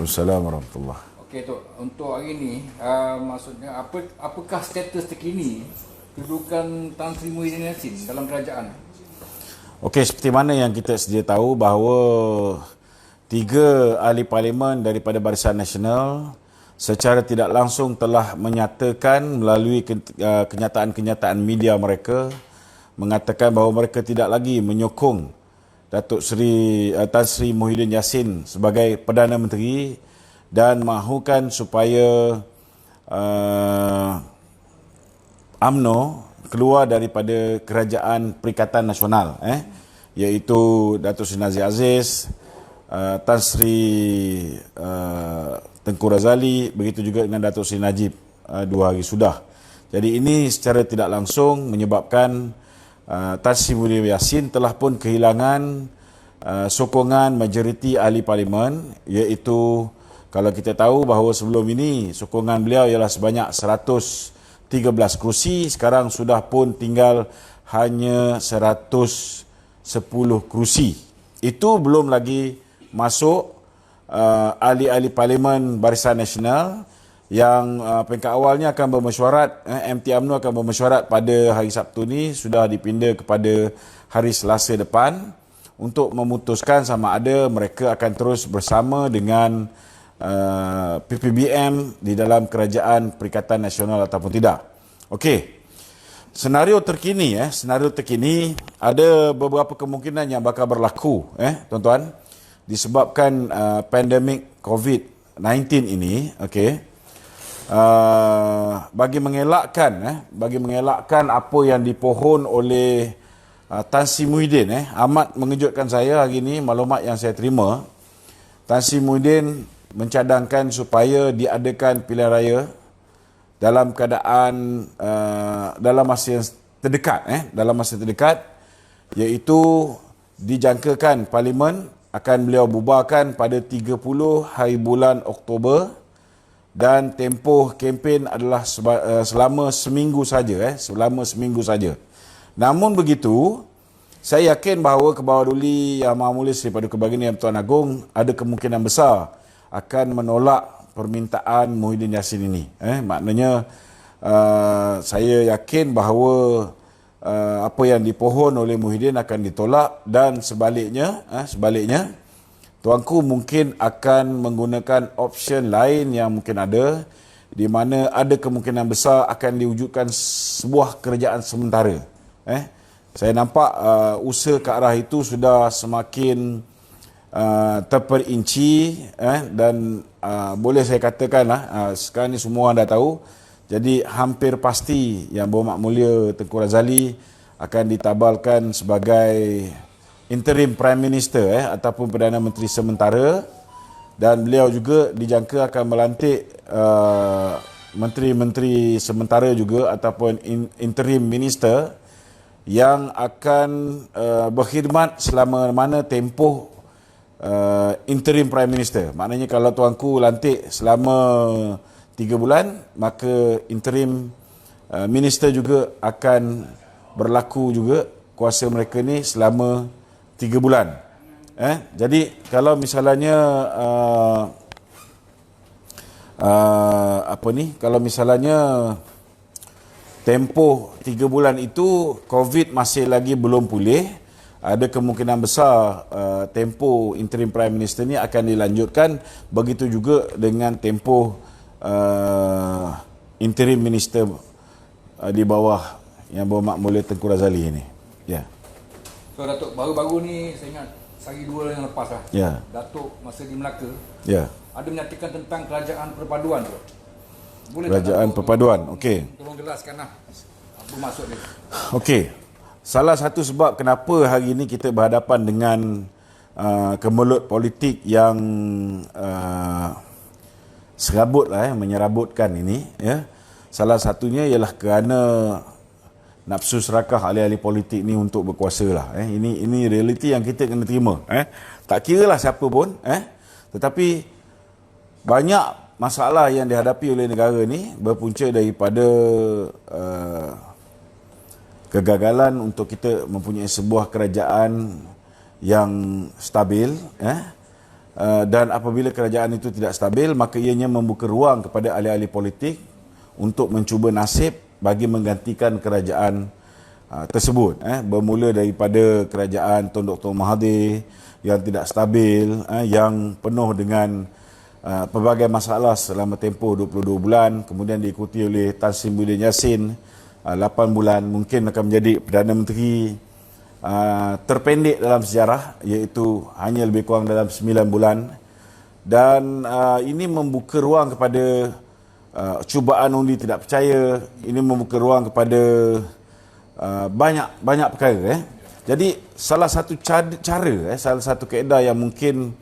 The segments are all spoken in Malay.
Assalamualaikum warahmatullahi. Okey Tok, untuk hari ini maksudnya apakah status terkini kedudukan Tan Sri Muhyiddin Yassin dalam kerajaan? Okey, seperti mana yang kita sedia tahu bahawa tiga ahli parlimen daripada Barisan Nasional secara tidak langsung telah menyatakan melalui kenyataan-kenyataan media mereka mengatakan bahawa mereka tidak lagi menyokong Datuk Seri Tan Sri Muhyiddin Yassin sebagai Perdana Menteri dan mahukan supaya UMNO keluar daripada Kerajaan Perikatan Nasional, iaitu Datuk Seri Nazir Aziz, Tan Sri Tengku Razali, begitu juga dengan Datuk Seri Najib 2 hari sudah. Jadi ini secara tidak langsung menyebabkan Tan Sri Muhyiddin Yassin telah pun kehilangan sokongan majoriti ahli parlimen, iaitu kalau kita tahu bahawa sebelum ini sokongan beliau ialah sebanyak 113 kerusi, sekarang sudah pun tinggal hanya 110 kerusi. Itu belum lagi masuk ahli-ahli parlimen Barisan Nasional yang peringkat awalnya akan bermesyuarat, MT UMNO akan bermesyuarat pada hari Sabtu ni, sudah dipindah kepada hari Selasa depan untuk memutuskan sama ada mereka akan terus bersama dengan PPBM di dalam Kerajaan Perikatan Nasional ataupun tidak. Okey. Senario terkini ada beberapa kemungkinan yang bakal berlaku, tuan-tuan, disebabkan pandemik COVID-19 ini, okey. Bagi mengelakkan apa yang dipohon oleh Tan Sri Muhyiddin, amat mengejutkan saya hari ini maklumat yang saya terima. Tan Sri Muhyiddin mencadangkan supaya diadakan pilihan raya dalam keadaan dalam masa yang terdekat, iaitu dijangkakan parlimen akan beliau bubarkan pada 30 hari bulan Oktober dan tempoh kempen adalah selama seminggu saja, Namun begitu, saya yakin bahawa Kebawah Duli Yang Maha Mulia Seri Paduka Baginda Yang Tuan Agong ada kemungkinan besar akan menolak permintaan Muhyiddin Yassin ini. Maknanya saya yakin bahawa apa yang dipohon oleh Muhyiddin akan ditolak dan sebaliknya tuanku mungkin akan menggunakan option lain yang mungkin ada, di mana ada kemungkinan besar akan diwujudkan sebuah kerajaan sementara. Saya nampak usaha ke arah itu sudah semakin terperinci, dan boleh saya katakan sekarang ni semua orang dah tahu. Jadi hampir pasti Yang Berhormat Mulia Tengku Razali akan ditabalkan sebagai interim Prime Minister ataupun Perdana Menteri sementara, dan beliau juga dijangka akan melantik menteri-menteri sementara juga ataupun interim minister yang akan berkhidmat selama mana tempoh interim Prime Minister. Maknanya kalau tuanku lantik selama 3 bulan, maka interim minister juga akan berlaku juga kuasa mereka ni selama 3 bulan. Jadi kalau misalnya kalau misalnya tempoh 3 bulan itu COVID masih lagi belum pulih, ada kemungkinan besar tempoh interim Prime Minister ni akan dilanjutkan. Begitu juga dengan tempoh interim minister di bawah Yang Berhormat Mulia Tengku Razali ini. Ya. So Datuk, baru-baru ni saya ingat sehari 2 yang lepas lah. Ya. Datuk masa di Melaka. Ya. Ada menyatakan tentang kerajaan perpaduan tu. Boleh Kerajaan tak perpaduan. Okey. Tolong jelaskan lah apa maksud dia. Okey. Salah satu sebab kenapa hari ini kita berhadapan dengan kemelut politik yang serabutlah, menyerabutkan ini, ya. Salah satunya ialah kerana nafsu serakah ahli-ahli politik ni untuk berkuasa lah. Ini realiti yang kita kena terima. Tak kira lah siapa pun. Tetapi banyak masalah yang dihadapi oleh negara ni berpunca daripada kegagalan untuk kita mempunyai sebuah kerajaan yang stabil, dan apabila kerajaan itu tidak stabil, maka ianya membuka ruang kepada ahli-ahli politik untuk mencuba nasib bagi menggantikan kerajaan tersebut, bermula daripada kerajaan Tun Dr. Mahathir yang tidak stabil, yang penuh dengan pelbagai masalah selama tempoh 22 bulan, kemudian diikuti oleh Tan Sri Muhyiddin Yassin 8 bulan, mungkin akan menjadi Perdana Menteri terpendek dalam sejarah, iaitu hanya lebih kurang dalam 9 bulan. Dan ini membuka ruang kepada cubaan undi tidak percaya, ini membuka ruang kepada banyak perkara. Jadi salah satu cara, salah satu kaedah yang mungkin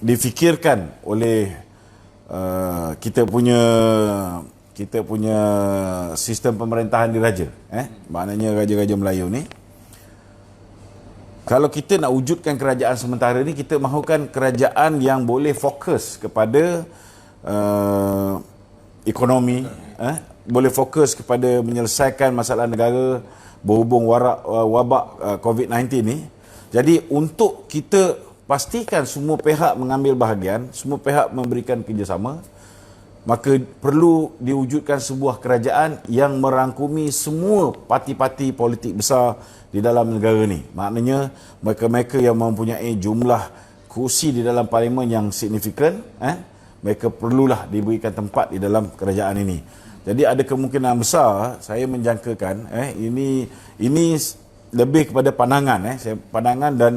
difikirkan oleh kita punya sistem pemerintahan diraja, maknanya raja-raja Melayu ni, kalau kita nak wujudkan kerajaan sementara ni, kita mahukan kerajaan yang boleh fokus kepada ekonomi, boleh fokus kepada menyelesaikan masalah negara berhubung wabak COVID-19 ni. Jadi untuk kita pastikan semua pihak mengambil bahagian, semua pihak memberikan kerjasama, maka perlu diwujudkan sebuah kerajaan yang merangkumi semua parti-parti politik besar di dalam negara ni. Maknanya mereka-mereka yang mempunyai jumlah kursi di dalam parlimen yang signifikan, mereka perlulah diberikan tempat di dalam kerajaan ini. Jadi ada kemungkinan besar, saya menjangkakan, ini lebih kepada pandangan, pandangan dan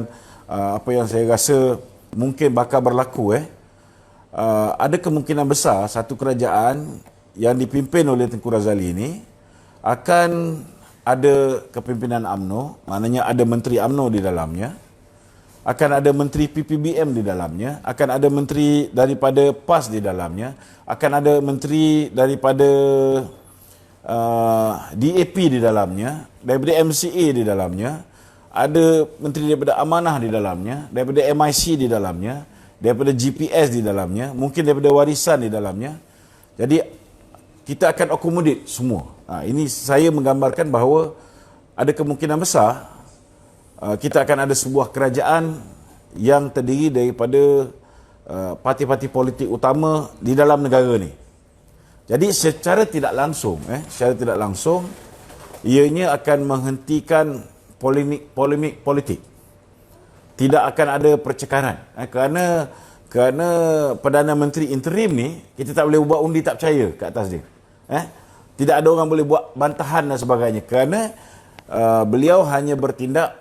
apa yang saya rasa mungkin bakal berlaku. Ada kemungkinan besar satu kerajaan yang dipimpin oleh Tengku Razali ini akan ada kepimpinan UMNO, maknanya ada menteri UMNO di dalamnya, akan ada menteri PPBM di dalamnya, akan ada menteri daripada PAS di dalamnya, akan ada menteri daripada DAP di dalamnya, daripada MCA di dalamnya, ada menteri daripada Amanah di dalamnya, daripada MIC di dalamnya, daripada GPS di dalamnya, mungkin daripada warisan di dalamnya. Jadi kita akan akomodir semua. Ini saya menggambarkan bahawa ada kemungkinan besar kita akan ada sebuah kerajaan yang terdiri daripada parti-parti politik utama di dalam negara ni. Jadi secara tidak langsung, ianya akan menghentikan polemik politik. Tidak akan ada percekaran, kerana Perdana Menteri interim ni kita tak boleh buat undi tak percaya ke atas dia. Tidak ada orang boleh buat bantahan dan sebagainya, kerana beliau hanya bertindak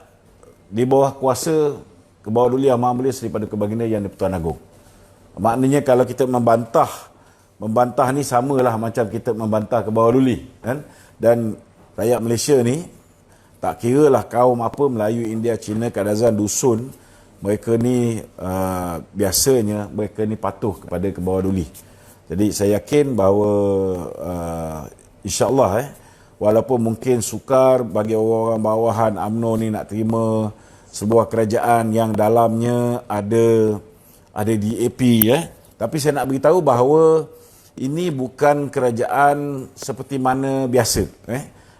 di bawah kuasa Kebawah-Duli Yang Maha Mulia Seri Paduka Baginda Yang di-Pertuan Agong. Maknanya kalau kita membantah ni samalah macam kita membantah Kebawah-Duli, kan? Dan rakyat Malaysia ni tak kira lah kaum apa, Melayu, India, Cina, Kadazan, Dusun, mereka ni biasanya mereka ni patuh kepada Kebawah-Duli. Jadi saya yakin bahawa insya-Allah walaupun mungkin sukar bagi orang-orang bawahan UMNO ni nak terima sebuah kerajaan yang dalamnya ada DAP, tapi saya nak beritahu bahawa ini bukan kerajaan seperti mana biasa.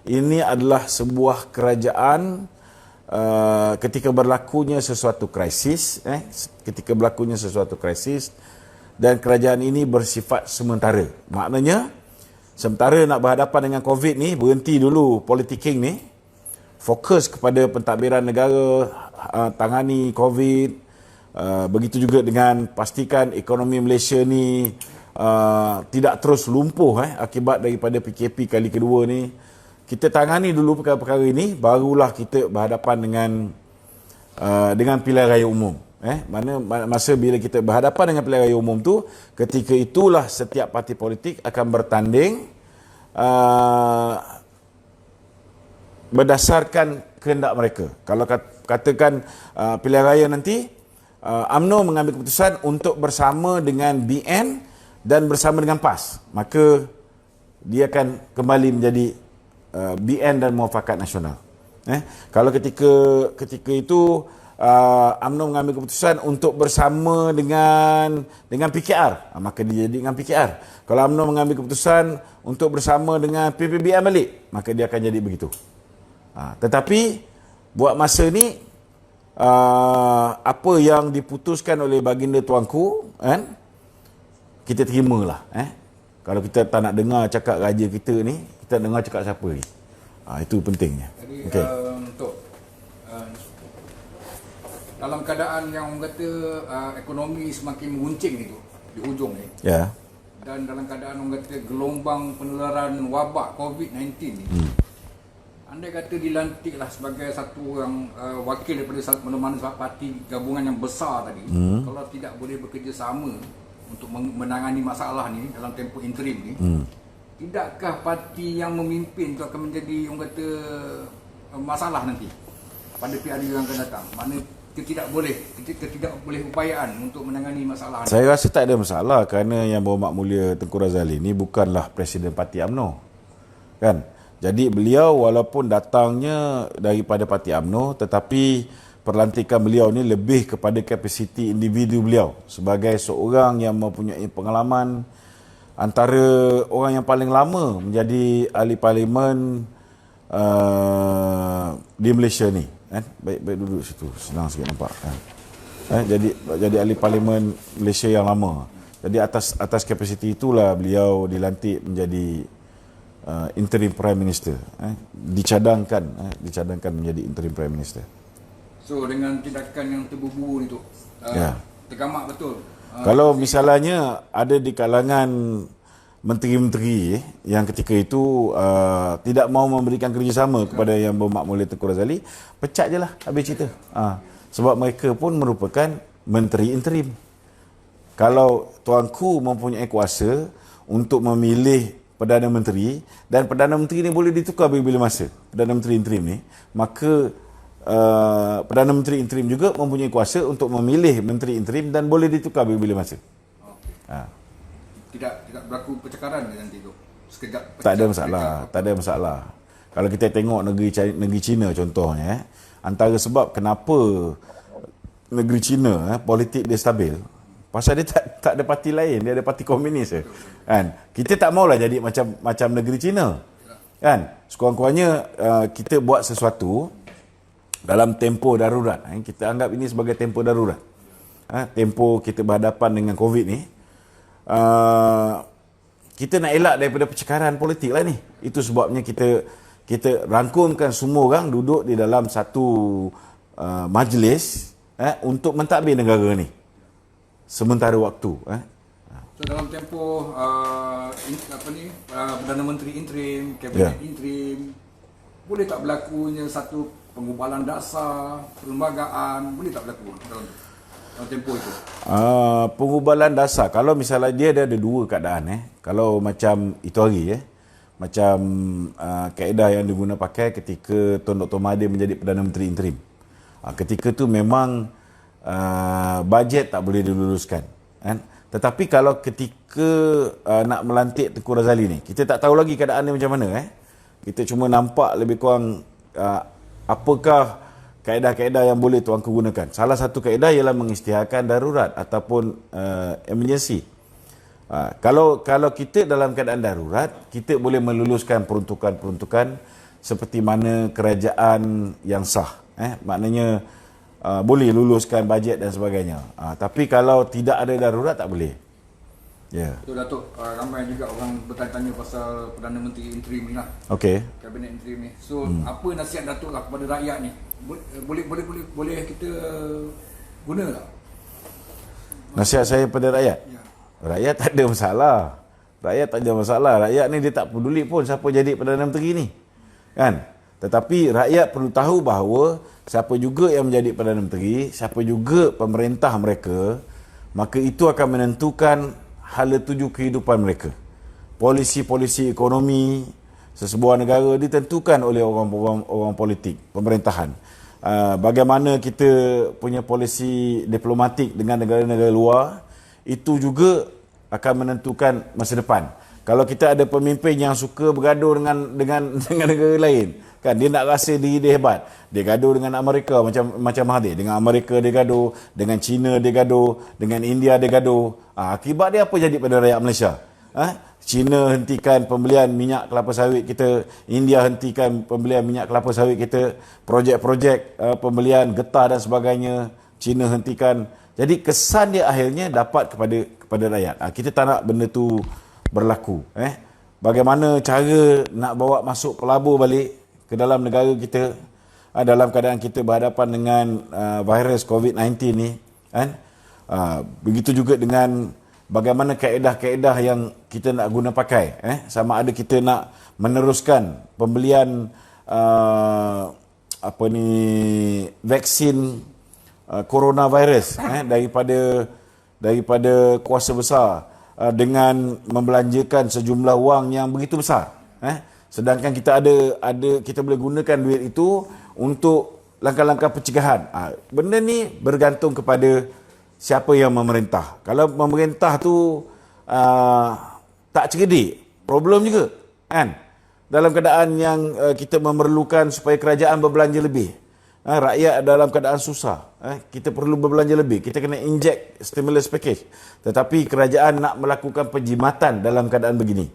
Ini adalah sebuah kerajaan ketika berlakunya sesuatu krisis, dan kerajaan ini bersifat sementara. Maknanya sementara nak berhadapan dengan COVID ni, berhenti dulu politicking ni, fokus kepada pentadbiran negara, tangani COVID. Begitu juga dengan pastikan ekonomi Malaysia ni tidak terus lumpuh akibat daripada PKP kali kedua ni. Kita tangani dulu perkara-perkara ini, barulah kita berhadapan dengan pilihan raya umum. Mana masa bila kita berhadapan dengan pilihan raya umum tu, ketika itulah setiap parti politik akan bertanding berdasarkan kehendak mereka. Kalau katakan pilihan raya nanti, UMNO mengambil keputusan untuk bersama dengan BN dan bersama dengan PAS, maka dia akan kembali menjadi BN dan Muafakat Nasional. Kalau ketika itu UMNO mengambil keputusan untuk bersama dengan PKR, maka dia jadi dengan PKR. Kalau UMNO mengambil keputusan untuk bersama dengan PPBM balik, maka dia akan jadi begitu. Tetapi buat masa ni apa yang diputuskan oleh baginda tuanku, kan, kita terimalah. Kalau kita tak nak dengar cakap raja kita ni, kita dengar cakap siapa ni. Itu pentingnya. Jadi Okey. untuk dalam keadaan yang orang kata ekonomi semakin menguncing itu di hujung ni, Ya. dan dalam keadaan orang kata gelombang penularan wabak COVID-19 ni, andai kata dilantiklah sebagai satu yang wakil daripada mana-mana parti gabungan yang besar tadi, kalau tidak boleh bekerjasama untuk menangani masalah ni dalam tempoh interim ni, tidakkah parti yang memimpin itu akan menjadi orang kata masalah nanti pada PRU yang akan datang? Mana kita tidak boleh upayaan untuk menangani masalah ni. Saya rasa tak ada masalah kerana Yang Berhormat Mulia Tengku Razali ni bukanlah Presiden Parti UMNO. Kan? Jadi beliau walaupun datangnya daripada Parti UMNO, tetapi perlantikan beliau ni lebih kepada kapasiti individu beliau sebagai seorang yang mempunyai pengalaman, antara orang yang paling lama menjadi ahli parlimen di Malaysia ni. Baik duduk situ, senang sikit nampak. Jadi ahli parlimen Malaysia yang lama. Jadi atas kapasiti itulah beliau dilantik menjadi interim prime minister. Dicadangkan menjadi interim prime minister. So dengan tindakan yang terburu itu, tergamak betul. Kalau misalnya ada di kalangan menteri-menteri yang ketika itu tidak mau memberikan kerjasama kepada Yang Berhormat Mulia Tengku Razali, pecat je lah, habis cerita. Sebab mereka pun merupakan menteri interim. Kalau tuanku mempunyai kuasa untuk memilih Perdana Menteri, dan Perdana Menteri ni boleh ditukar bila-bila masa, Perdana Menteri interim ni, maka Perdana Menteri interim juga mempunyai kuasa untuk memilih menteri interim dan boleh ditukar bila-bila masa. Tidak berlaku percakaran nanti tu. Sekejap. Tak ada masalah. Kalau kita tengok negeri China contohnya, antara sebab kenapa negeri China politik dia stabil, pasal dia tak ada parti lain, dia ada parti komunis kan. Kita tak maulah jadi macam negeri China. Kan? Sekurang-kurangnya kita buat sesuatu dalam tempoh darurat. Kita anggap ini sebagai tempoh darurat. Tempoh kita berhadapan dengan COVID ni, kita nak elak daripada percakaran politik lah ni. Itu sebabnya kita rangkumkan semua orang duduk di dalam satu majlis untuk mentadbir negara ni sementara waktu. So dalam tempoh Perdana Menteri interim, Kabinet interim, boleh tak berlakunya satu pengubalan dasar perlembagaan, boleh tak berlaku dalam tempoh itu? Pengubalan dasar, kalau misalnya dia ada dua keadaan. Kalau macam itu hari, macam kaedah yang diguna pakai ketika Tun Dr. Mahathir menjadi Perdana Menteri interim. Ketika tu memang bajet tak boleh diluluskan. Tetapi kalau ketika nak melantik Tengku Razali ni, kita tak tahu lagi keadaan dia macam mana. Kita cuma nampak lebih kurang apakah kaedah-kaedah yang boleh tuanku gunakan. Salah satu kaedah ialah mengisytiharkan darurat ataupun emergency. Kalau kita dalam keadaan darurat, kita boleh meluluskan peruntukan-peruntukan seperti mana kerajaan yang sah. Maknanya boleh luluskan bajet dan sebagainya. Tapi kalau tidak ada darurat, tak boleh. So Datuk, ramai juga orang bertanya-tanya pasal Perdana Menteri interim ni lah. Okey. Kabinet interim ni. So apa nasihat Datuk lah kepada rakyat ni? Boleh kita guna tak? Nasihat saya pada rakyat? Ya. Rakyat tak ada masalah. Rakyat ni dia tak peduli pun siapa jadi Perdana Menteri ni. Kan? Tetapi rakyat perlu tahu bahawa siapa juga yang menjadi Perdana Menteri, siapa juga pemerintah mereka, maka itu akan menentukan hala tuju kehidupan mereka. Polisi-polisi ekonomi sesebuah negara ditentukan oleh orang politik, pemerintahan. Bagaimana kita punya polisi diplomatik dengan negara-negara luar, itu juga akan menentukan masa depan. Kalau kita ada pemimpin yang suka bergaduh dengan negara lain, kan, dia nak rasa diri dia hebat, dia gaduh dengan Amerika macam Mahathir, dengan Amerika dia gaduh, dengan China dia gaduh, dengan India dia gaduh. Akibat dia apa jadi pada rakyat Malaysia? China hentikan pembelian minyak kelapa sawit kita, India hentikan pembelian minyak kelapa sawit kita, projek-projek pembelian getah dan sebagainya, China hentikan. Jadi kesan dia akhirnya dapat kepada rakyat. Kita tak nak benda tu berlaku. Bagaimana cara nak bawa masuk pelabur balik ke dalam negara kita dalam keadaan kita berhadapan dengan virus COVID-19 ni, kan? Begitu juga dengan bagaimana kaedah-kaedah yang kita nak guna pakai, sama ada kita nak meneruskan pembelian vaksin coronavirus daripada kuasa besar dengan membelanjakan sejumlah wang yang begitu besar, sedangkan kita boleh gunakan duit itu untuk langkah-langkah pencegahan. Benda ni bergantung kepada siapa yang memerintah. Kalau pemerintah tu tak cerdik, problem juga, kan? Dalam keadaan yang kita memerlukan supaya kerajaan berbelanja lebih, rakyat dalam keadaan susah, kita perlu berbelanja lebih, kita kena inject stimulus package, tetapi kerajaan nak melakukan penjimatan dalam keadaan begini,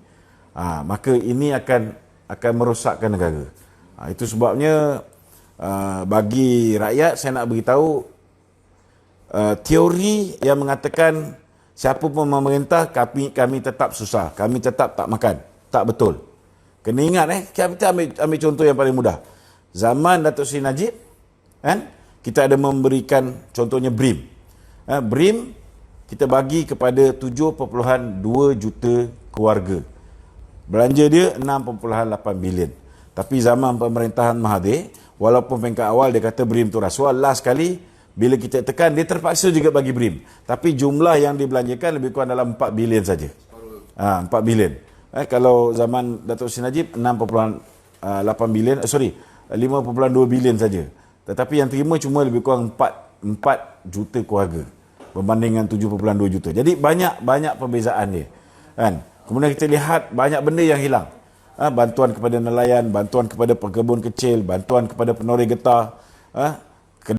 maka ini akan merosakkan negara. Itu sebabnya bagi rakyat saya nak beritahu, teori yang mengatakan siapa pun memerintah kami tetap susah, kami tetap tak makan, tak betul. Kena ingat, kita ambil contoh yang paling mudah. Zaman Datuk Seri Najib, kan, kita ada memberikan contohnya BRIM. BRIM kita bagi kepada 7.2 juta keluarga. Belanja dia 6.8 bilion. Tapi zaman pemerintahan Mahathir, walaupun peringkat awal dia kata BRIM tu rasuah, last kali bila kita tekan dia terpaksa juga bagi BRIM. Tapi jumlah yang dibelanjakan lebih kurang dalam 4 bilion saja. 4 bilion. Kalau zaman Datuk Seri Najib 6.8 bilion, 5.2 bilion saja. Tetapi yang terima cuma lebih kurang 4 juta keluarga berbanding dengan 7.2 juta. Jadi banyak perbezaan dia, kan? Kemudian kita lihat banyak benda yang hilang. Bantuan kepada nelayan, bantuan kepada pekebun kecil, bantuan kepada penoreh getah,